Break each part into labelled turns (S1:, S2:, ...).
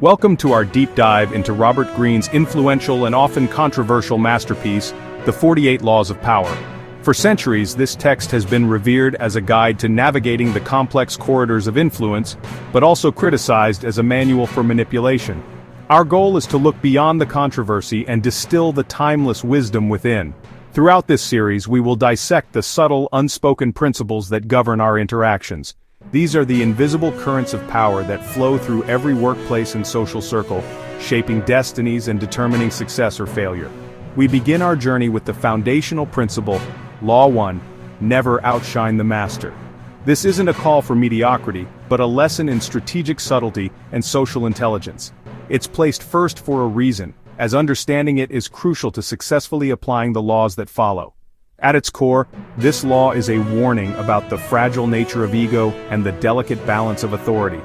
S1: Welcome to our deep dive into Robert Greene's influential and often controversial masterpiece, The 48 Laws of Power. For centuries, this text has been revered as a guide to navigating the complex corridors of influence, but also criticized as a manual for manipulation. Our goal is to look beyond the controversy and distill the timeless wisdom within. Throughout this series, we will dissect the subtle, unspoken principles that govern our interactions. These are the invisible currents of power that flow through every workplace and social circle, shaping destinies and determining success or failure. We begin our journey with the foundational principle, Law 1, never outshine the master. This isn't a call for mediocrity, but a lesson in strategic subtlety and social intelligence. It's placed first for a reason, as understanding it is crucial to successfully applying the laws that follow. At its core, this law is a warning about the fragile nature of ego and the delicate balance of authority.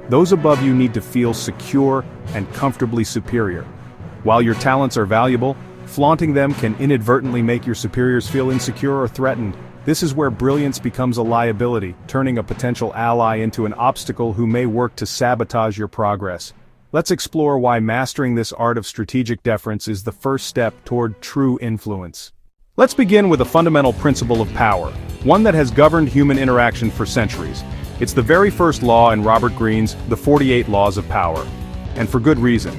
S1: Those above you need to feel secure and comfortably superior. While your talents are valuable, flaunting them can inadvertently make your superiors feel insecure or threatened. This is where brilliance becomes a liability, turning a potential ally into an obstacle who may work to sabotage your progress. Let's explore why mastering this art of strategic deference is the first step toward true influence. Let's begin with a fundamental principle of power, one that has governed human interaction for centuries. It's the very first law in Robert Greene's The 48 Laws of Power. And for good reason.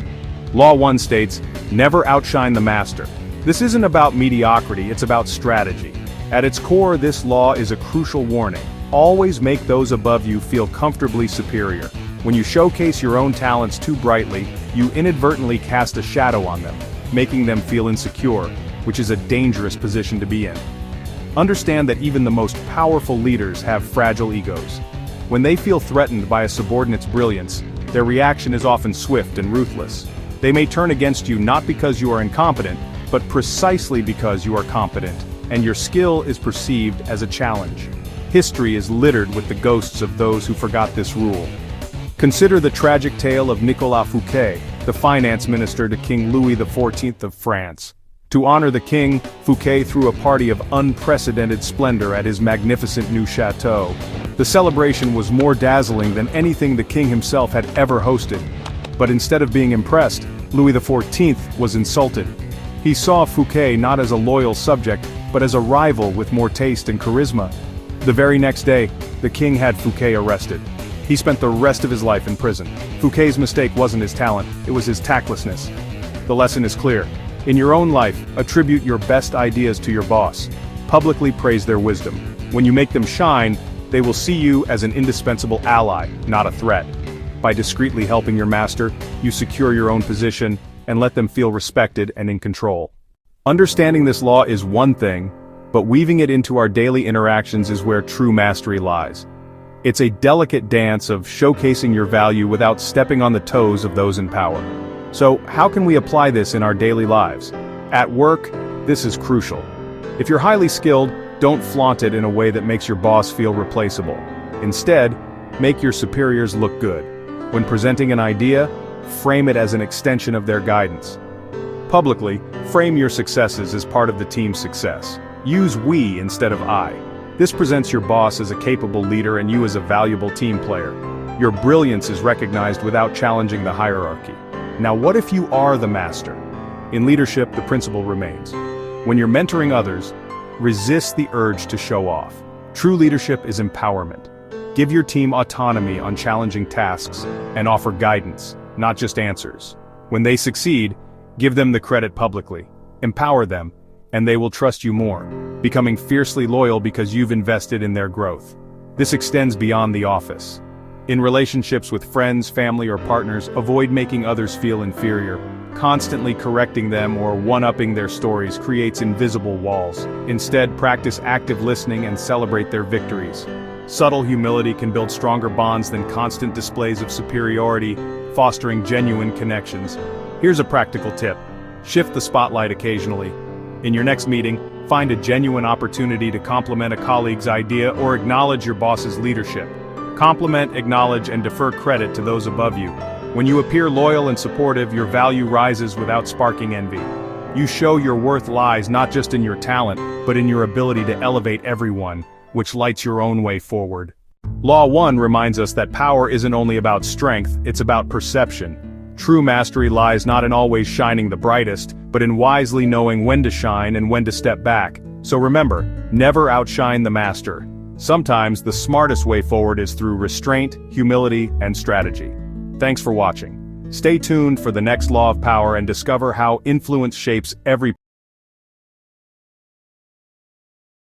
S1: Law 1 states, never outshine the master. This isn't about mediocrity, it's about strategy. At its core, this law is a crucial warning. Always make those above you feel comfortably superior. When you showcase your own talents too brightly, you inadvertently cast a shadow on them, making them feel insecure, which is a dangerous position to be in. Understand that even the most powerful leaders have fragile egos. When they feel threatened by a subordinate's brilliance, their reaction is often swift and ruthless. They may turn against you not because you are incompetent, but precisely because you are competent, and your skill is perceived as a challenge. History is littered with the ghosts of those who forgot this rule. Consider the tragic tale of Nicolas Fouquet, the finance minister to King Louis XIV of France. To honor the king, Fouquet threw a party of unprecedented splendor at his magnificent new chateau. The celebration was more dazzling than anything the king himself had ever hosted. But instead of being impressed, Louis XIV was insulted. He saw Fouquet not as a loyal subject, but as a rival with more taste and charisma. The very next day, the king had Fouquet arrested. He spent the rest of his life in prison. Fouquet's mistake wasn't his talent, it was his tactlessness. The lesson is clear. In your own life, attribute your best ideas to your boss. Publicly praise their wisdom. When you make them shine, they will see you as an indispensable ally, not a threat. By discreetly helping your master, you secure your own position, and let them feel respected and in control. Understanding this law is one thing, but weaving it into our daily interactions is where true mastery lies. It's a delicate dance of showcasing your value without stepping on the toes of those in power. So, how can we apply this in our daily lives? At work, this is crucial. If you're highly skilled, don't flaunt it in a way that makes your boss feel replaceable. Instead, make your superiors look good. When presenting an idea, frame it as an extension of their guidance. Publicly, frame your successes as part of the team's success. Use we instead of I. This presents your boss as a capable leader and you as a valuable team player. Your brilliance is recognized without challenging the hierarchy. Now what if you are the master? In leadership, the principle remains. When you're mentoring others, resist the urge to show off. True leadership is empowerment. Give your team autonomy on challenging tasks and offer guidance, not just answers. When they succeed, give them the credit publicly. Empower them, and they will trust you more, becoming fiercely loyal because you've invested in their growth. This extends beyond the office. In relationships with friends, family, or partners, avoid making others feel inferior. Constantly correcting them or one-upping their stories creates invisible walls. Instead, practice active listening and celebrate their victories. Subtle humility can build stronger bonds than constant displays of superiority, fostering genuine connections. Here's a practical tip. Shift the spotlight occasionally. In your next meeting, find a genuine opportunity to compliment a colleague's idea or acknowledge your boss's leadership. Compliment, acknowledge, and defer credit to those above you. When you appear loyal and supportive, your value rises without sparking envy. You show your worth lies not just in your talent, but in your ability to elevate everyone, which lights your own way forward. Law 1 reminds us that power isn't only about strength, it's about perception. True mastery lies not in always shining the brightest, but in wisely knowing when to shine and when to step back. So remember, never outshine the master. Sometimes the smartest way forward is through restraint, humility, and strategy. Thanks for watching. Stay tuned for the next law of power and discover how influence shapes every